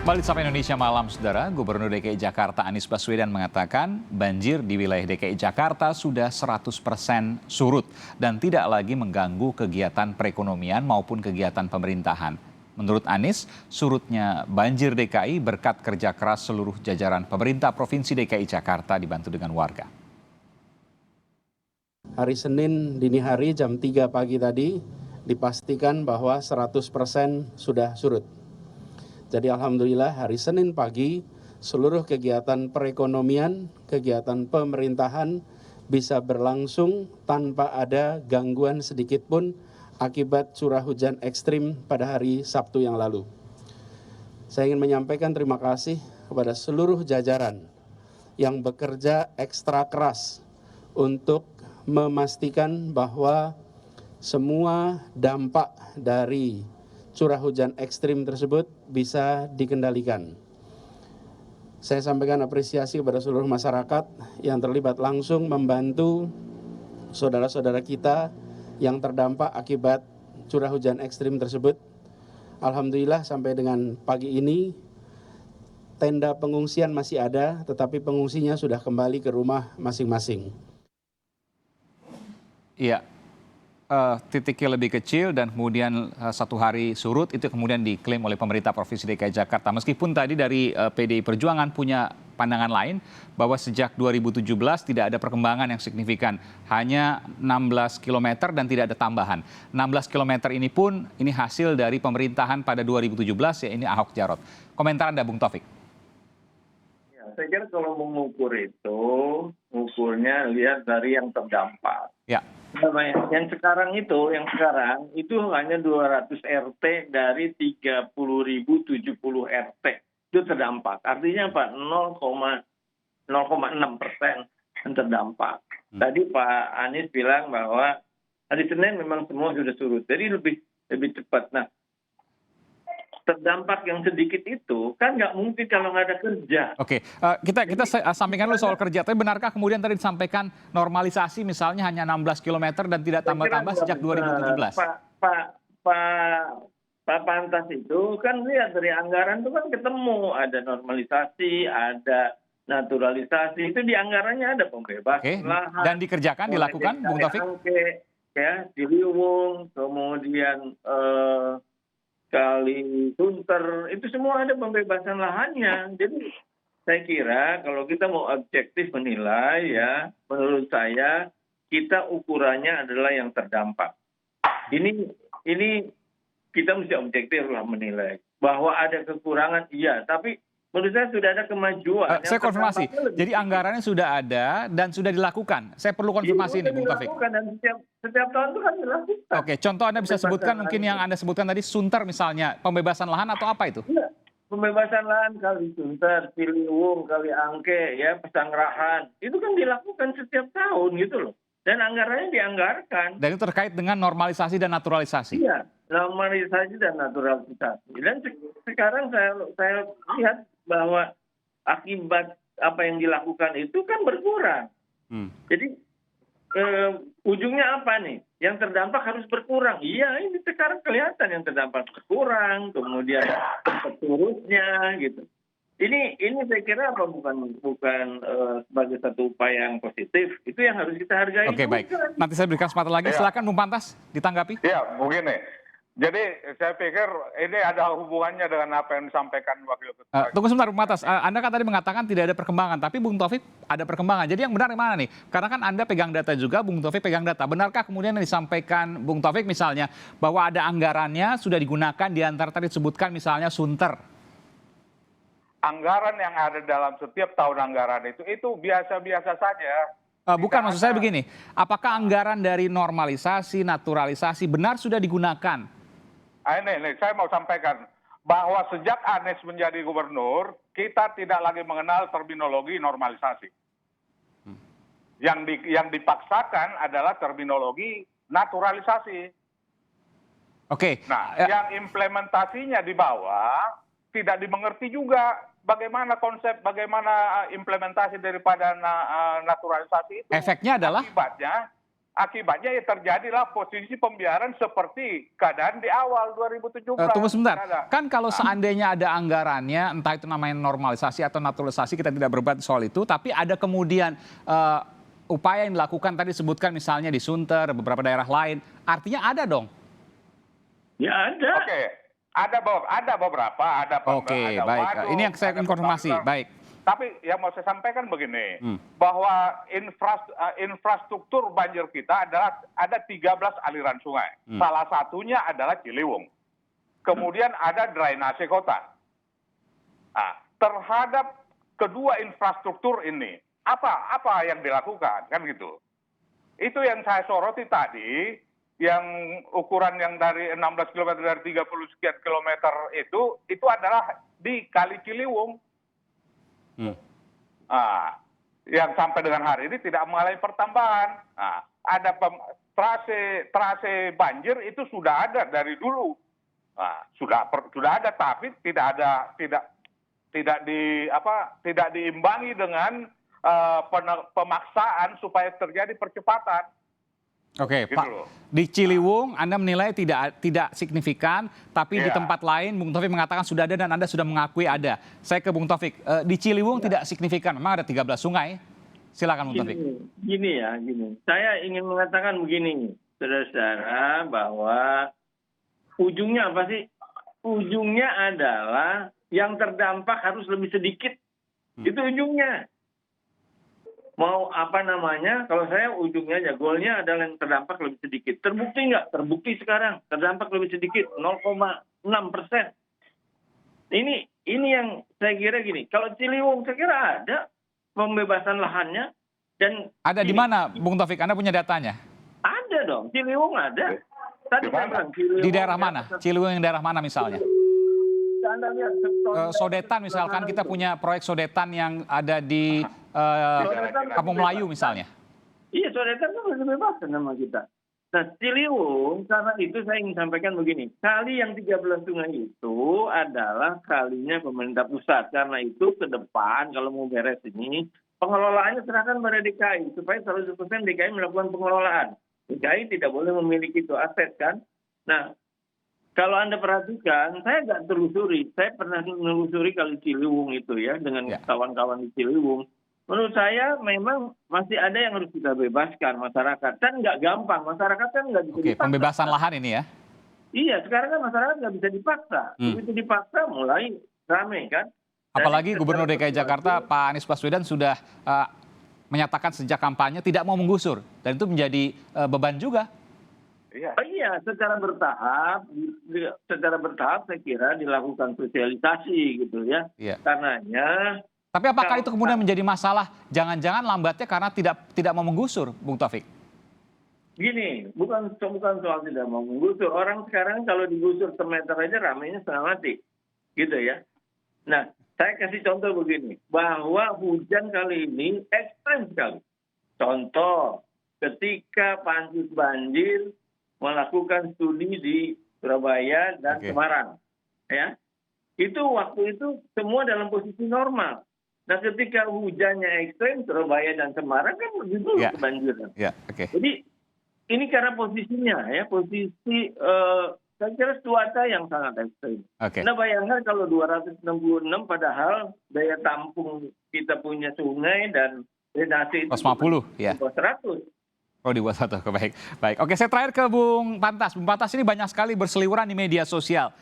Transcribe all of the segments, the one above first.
Kembali sampai Indonesia Malam, Saudara. Gubernur DKI Jakarta Anies Baswedan mengatakan banjir di wilayah DKI Jakarta sudah 100% surut dan tidak lagi mengganggu kegiatan perekonomian maupun kegiatan pemerintahan. Menurut Anies, surutnya banjir DKI berkat kerja keras seluruh jajaran pemerintah Provinsi DKI Jakarta dibantu dengan warga. Hari Senin dini hari jam 3 pagi tadi dipastikan bahwa 100% sudah surut. Jadi alhamdulillah hari Senin pagi seluruh kegiatan perekonomian, kegiatan pemerintahan bisa berlangsung tanpa ada gangguan sedikit pun akibat curah hujan ekstrim pada hari Sabtu yang lalu. Saya ingin menyampaikan terima kasih kepada seluruh jajaran yang bekerja ekstra keras untuk memastikan bahwa semua dampak dari curah hujan ekstrim tersebut bisa dikendalikan. Saya sampaikan apresiasi kepada seluruh masyarakat yang terlibat langsung membantu saudara-saudara kita yang terdampak akibat curah hujan ekstrim tersebut. Alhamdulillah sampai dengan pagi ini tenda pengungsian masih ada, tetapi pengungsinya sudah kembali ke rumah masing-masing. Iya. Titiknya lebih kecil dan kemudian satu hari surut itu kemudian diklaim oleh pemerintah Provinsi DKI Jakarta. Meskipun tadi dari PDI Perjuangan punya pandangan lain bahwa sejak 2017 tidak ada perkembangan yang signifikan. Hanya 16 km dan tidak ada tambahan. 16 km ini pun ini hasil dari pemerintahan pada 2017 ya ini Ahok Jarot. Komentar Anda Bung Taufik. Ya, saya kira kalau mengukur itu, ukurnya lihat dari yang terdampak. Ya. Yang sekarang itu hanya 200 RT dari 30.070 RT itu terdampak. Artinya apa? 0,6% yang terdampak. Tadi Pak Anies bilang bahwa hari Senin memang semua sudah surut, jadi lebih cepat. Nah, terdampak yang sedikit itu kan nggak mungkin kalau nggak ada kerja. Oke, kita sampaikan dulu soal kerja. Tapi benarkah kemudian tadi disampaikan normalisasi misalnya hanya 16 km dan tidak tambah-tambah sejak 2017? Pak Pantas itu kan lihat dari anggaran itu kan ketemu ada normalisasi, ada naturalisasi, itu di anggarannya ada pembebasan lahan. Dan dikerjakan, dilakukan, Bung Taufik? Ya, Ciliwung, kemudian Kali Sunter, itu semua ada pembebasan lahannya. Jadi saya kira kalau kita mau objektif menilai ya, menurut saya kita ukurannya adalah yang terdampak. Ini kita mesti objektif lah menilai. Bahwa ada kekurangan, iya, tapi menurut saya sudah ada kemajuan. Saya konfirmasi, jadi anggarannya sudah ada dan sudah dilakukan. Saya perlu konfirmasi ini, Bung Taufik. Dan setiap tahun itu kan dilakukan. Oke, contoh Anda bisa sebutkan mungkin yang Anda sebutkan tadi Sunter misalnya, pembebasan lahan atau apa itu? Iya, pembebasan lahan Kali Sunter, Ciliwung, Kali Angke, ya Pesanggerahan, itu kan dilakukan setiap tahun gitu loh. Dan anggarannya dianggarkan. Dan itu terkait dengan normalisasi dan naturalisasi. Iya, normalisasi dan naturalisasi. Dan sekarang saya lihat bahwa akibat apa yang dilakukan itu kan berkurang. Jadi ujungnya apa nih? Yang terdampak harus berkurang. Iya, ini sekarang kelihatan yang terdampak berkurang, kemudian seterusnya gitu. Ini saya kira apa bukan sebagai satu upaya yang positif, itu yang harus kita hargai. Oke, baik. Nanti saya berikan kesempatan lagi. Silakan Bung Pantas ditanggapi. Ya, begini. Jadi saya pikir ini ada hubungannya dengan apa yang disampaikan Wakil Ketua. Tunggu sebentar Bung Pantas. Anda kan tadi mengatakan tidak ada perkembangan, tapi Bung Taufik ada perkembangan. Jadi yang benar yang mana nih? Karena kan Anda pegang data juga, Bung Taufik pegang data. Benarkah kemudian yang disampaikan Bung Taufik misalnya bahwa ada anggarannya sudah digunakan di antara tadi disebutkan misalnya Sunter? Anggaran yang ada dalam setiap tahun anggaran itu biasa-biasa saja. Bukan, maksud saya begini. Apakah anggaran dari normalisasi, naturalisasi benar sudah digunakan? Ini saya mau sampaikan bahwa sejak Anies menjadi gubernur, kita tidak lagi mengenal terminologi normalisasi. Yang dipaksakan adalah terminologi naturalisasi. Oke. Nah, yang implementasinya di bawah tidak dimengerti juga bagaimana konsep, bagaimana implementasi daripada naturalisasi itu. Efeknya adalah? akibatnya ya terjadilah posisi pembiaran seperti keadaan di awal 2017. Tunggu sebentar, Ada. kan kalau seandainya ada anggarannya, entah itu namanya normalisasi atau naturalisasi, kita tidak berdebat soal itu, tapi ada kemudian upaya yang dilakukan tadi sebutkan misalnya di Sunter, beberapa daerah lain, artinya ada dong. Ya ada. Oke, ada beberapa, Oke, ada baik. waduk, Ini yang saya ada konfirmasi, pembangunan. baik. Tapi yang mau saya sampaikan begini, bahwa infrastruktur banjir kita adalah ada 13 aliran sungai. Salah satunya adalah Ciliwung. Kemudian ada drainase kota. Nah, terhadap kedua infrastruktur ini, apa yang dilakukan, kan gitu. Itu yang saya soroti tadi, yang ukuran yang dari 16 km dari 30 sekian kilometer itu adalah di Kali Ciliwung. Yang sampai dengan hari ini tidak mengalami pertambahan. Ada trase banjir itu sudah ada dari dulu. Sudah ada, tapi tidak diimbangi dengan pemaksaan supaya terjadi percepatan. Oke, Gitu Pak. loh. Di Ciliwung Anda menilai tidak signifikan, tapi di Iya. tempat lain Bung Taufik mengatakan sudah ada dan Anda sudah mengakui ada. Saya ke Bung Taufik, di Ciliwung tidak signifikan, memang ada 13 sungai. Silakan Bung Taufik. Gini. Saya ingin mengatakan begini, saudara-saudara, bahwa ujungnya apa sih? Ujungnya adalah yang terdampak harus lebih sedikit. Itu ujungnya. Mau apa namanya, kalau saya ujungnya aja, goalnya adalah yang terdampak lebih sedikit. Terbukti nggak? Terbukti sekarang, terdampak lebih sedikit, 0,6%. Ini yang saya kira gini, kalau Ciliwung saya kira ada pembebasan lahannya. Dan Ada di mana Bung Taufik? Anda punya datanya? ada dong, Ciliwung ada. Tadi Di saya mana? bilang Ciliwung. Di daerah mana? Ciliwung yang daerah mana misalnya? Anda lihat, Sodetan misalkan, kita punya proyek Sodetan yang ada di Kampung Melayu misalnya. Iya, Sodetan kan udah bebasan sama kita. Nah, Ciliwung, karena itu saya ingin sampaikan begini. Kali yang 13 sungai itu adalah kalinya pemerintah pusat. Karena itu ke depan kalau mau beres ini, pengelolaannya serahkan pada DKI. Supaya 100% DKI melakukan pengelolaan. DKI tidak boleh memiliki itu aset kan. Nah, kalau Anda perhatikan, saya nggak telusuri. Saya pernah menelusuri Kali Ciliwung itu ya, dengan kawan-kawan di Ciliwung. Menurut saya memang masih ada yang harus kita bebaskan masyarakat. Kan nggak gampang, masyarakat kan nggak bisa Oke, dipaksa. pembebasan lahan ini ya. Iya, sekarang kan masyarakat nggak bisa dipaksa. Begitu dipaksa mulai rame kan. Apalagi Gubernur DKI Jakarta Pak Anies Baswedan sudah menyatakan sejak kampanye tidak mau menggusur. Dan itu menjadi beban juga. Iya, secara bertahap saya kira dilakukan sosialisasi gitu ya. Iya. Karenanya. Tapi apakah itu kemudian menjadi masalah? Jangan-jangan lambatnya karena tidak mau menggusur, Bung Taufik? Gini, bukan soal tidak mau menggusur. Orang sekarang kalau digusur semeter aja ramainya setengah mati. Gitu ya. Nah, saya kasih contoh begini. Bahwa hujan kali ini ekstrem sekali. Contoh, ketika Pansus Banjir melakukan studi di Surabaya dan Semarang. Ya. Itu waktu itu semua dalam posisi normal. Nah, ketika hujannya ekstrem, Surabaya dan Semarang kan lebih dulu kebanjiran. Jadi, ini karena posisinya, ya, posisi saya kira cuaca yang sangat ekstrem. Nah, bayangkan kalau 266 padahal daya tampung kita punya sungai dan drainase itu 150, ya. 100. Oh, di bawah 1, baik. Oke, saya terakhir ke Bung Pantas. Bung Pantas, ini banyak sekali berseliweran di media sosial.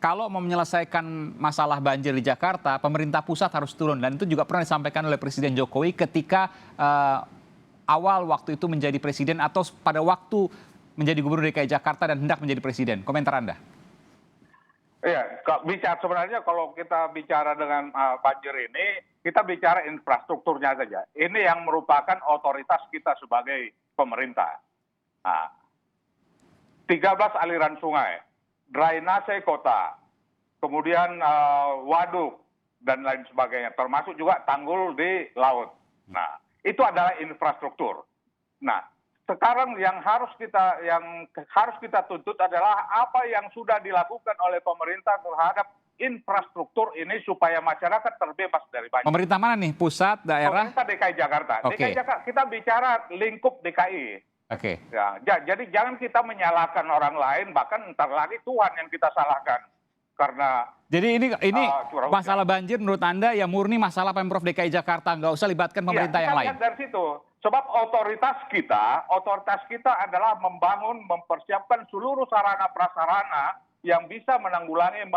Kalau mau menyelesaikan masalah banjir di Jakarta, pemerintah pusat harus turun. Dan itu juga pernah disampaikan oleh Presiden Jokowi ketika awal waktu itu menjadi presiden atau pada waktu menjadi Gubernur DKI Jakarta dan hendak menjadi presiden. Komentar Anda? Iya, sebenarnya kalau kita bicara dengan banjir ini, kita bicara infrastrukturnya saja. Ini yang merupakan otoritas kita sebagai pemerintah. 13 aliran sungai, drainase kota, kemudian waduk, dan lain sebagainya. Termasuk juga tanggul di laut. Nah, itu adalah infrastruktur. Nah, sekarang yang harus kita tuntut adalah apa yang sudah dilakukan oleh pemerintah terhadap infrastruktur ini supaya masyarakat terbebas dari banjir. Pemerintah mana nih? Pusat, daerah? Pemerintah DKI Jakarta. Oke. DKI Jakarta, kita bicara lingkup DKI. Oke. Ya, jadi jangan kita menyalahkan orang lain, bahkan ntar lagi Tuhan yang kita salahkan. Karena Jadi ini curah hujan. masalah banjir menurut Anda ya murni masalah Pemprov DKI Jakarta, nggak usah libatkan pemerintah yang lain. Kita lihat dari situ. Sebab otoritas kita adalah membangun, mempersiapkan seluruh sarana prasarana yang bisa menanggulangi,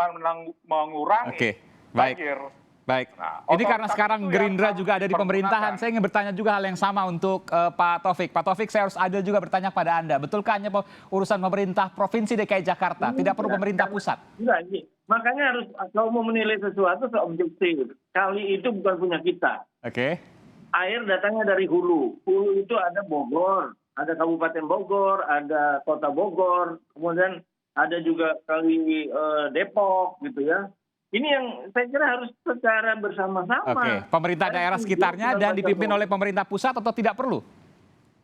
mengurangi Oke, baik. banjir. Baik. Nah, Ini karena otoritas sekarang itu yang Gerindra harus juga ada di pemerintahan. dipergunakan. Saya ingin bertanya juga hal yang sama untuk Pak Taufik. Pak Taufik, saya harus adil juga bertanya pada Anda. Betulkah hanya urusan pemerintah Provinsi DKI Jakarta? Tidak perlu pemerintah pusat? Enggak, makanya harus kalau mau menilai sesuatu seobjektif. Kali itu bukan punya kita. Oke. Air datangnya dari hulu. Hulu itu ada Bogor, ada Kabupaten Bogor, ada Kota Bogor, kemudian ada juga kali Depok gitu ya. Ini yang saya kira harus secara bersama-sama. Oke. Pemerintah daerah sekitarnya dan dipimpin oleh pemerintah pusat atau tidak perlu?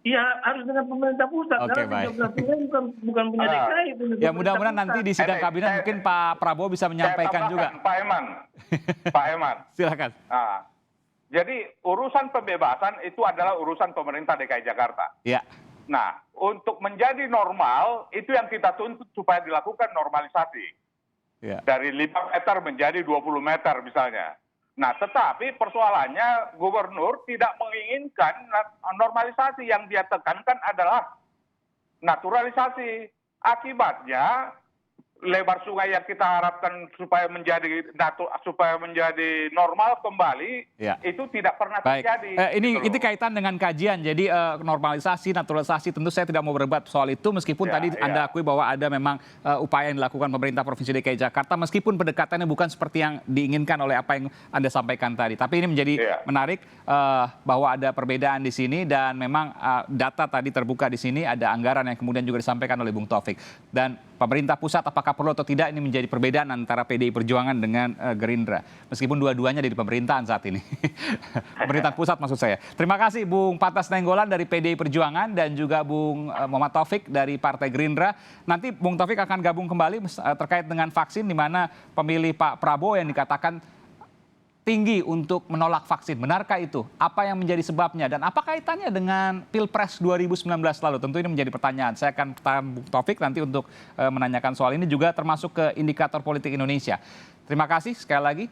Iya, harus dengan pemerintah pusat. Oke, Karena baik. 13 sungai bukan punya DKI. punya Ya pemerintah mudah-mudahan nanti pusat. di sidang kabinet mungkin Pak Prabowo bisa menyampaikan Saya juga. tambahkan, Pak Eman. Pak Eman. Silakan. Nah, jadi urusan pembebasan itu adalah urusan pemerintah DKI Jakarta. Ya. Nah, untuk menjadi normal, itu yang kita tuntut supaya dilakukan normalisasi. Ya. Dari 5 meter menjadi 20 meter misalnya. Nah, tetapi persoalannya gubernur tidak menginginkan normalisasi. Yang dia tekankan adalah naturalisasi. Akibatnya, lebar sungai yang kita harapkan supaya menjadi normal kembali, Ya. itu tidak pernah Baik, terjadi. ini gitu loh. kaitan dengan kajian. Jadi normalisasi, naturalisasi, tentu saya tidak mau berdebat soal itu. Meskipun Ya, tadi ya. Anda akui bahwa ada memang upaya yang dilakukan pemerintah Provinsi DKI Jakarta, meskipun pendekatannya bukan seperti yang diinginkan oleh apa yang Anda sampaikan tadi. Tapi ini menjadi Ya. menarik bahwa ada perbedaan di sini dan memang data tadi terbuka di sini, ada anggaran yang kemudian juga disampaikan oleh Bung Taufik. Dan pemerintah pusat apakah perlu atau tidak, ini menjadi perbedaan antara PDI Perjuangan dengan Gerindra. Meskipun dua-duanya di pemerintahan saat ini. Pemerintahan pusat maksud saya. Terima kasih Bung Pattas Nainggolan dari PDI Perjuangan dan juga Bung Muhammad Taufik dari Partai Gerindra. Nanti Bung Taufik akan gabung kembali terkait dengan vaksin, di mana pemilih Pak Prabowo yang dikatakan tinggi untuk menolak vaksin. Benarkah itu? Apa yang menjadi sebabnya? Dan apa kaitannya dengan Pilpres 2019 lalu? Tentu ini menjadi pertanyaan. Saya akan tahan Bung Taufik nanti untuk menanyakan soal ini, juga termasuk ke indikator politik Indonesia. Terima kasih sekali lagi.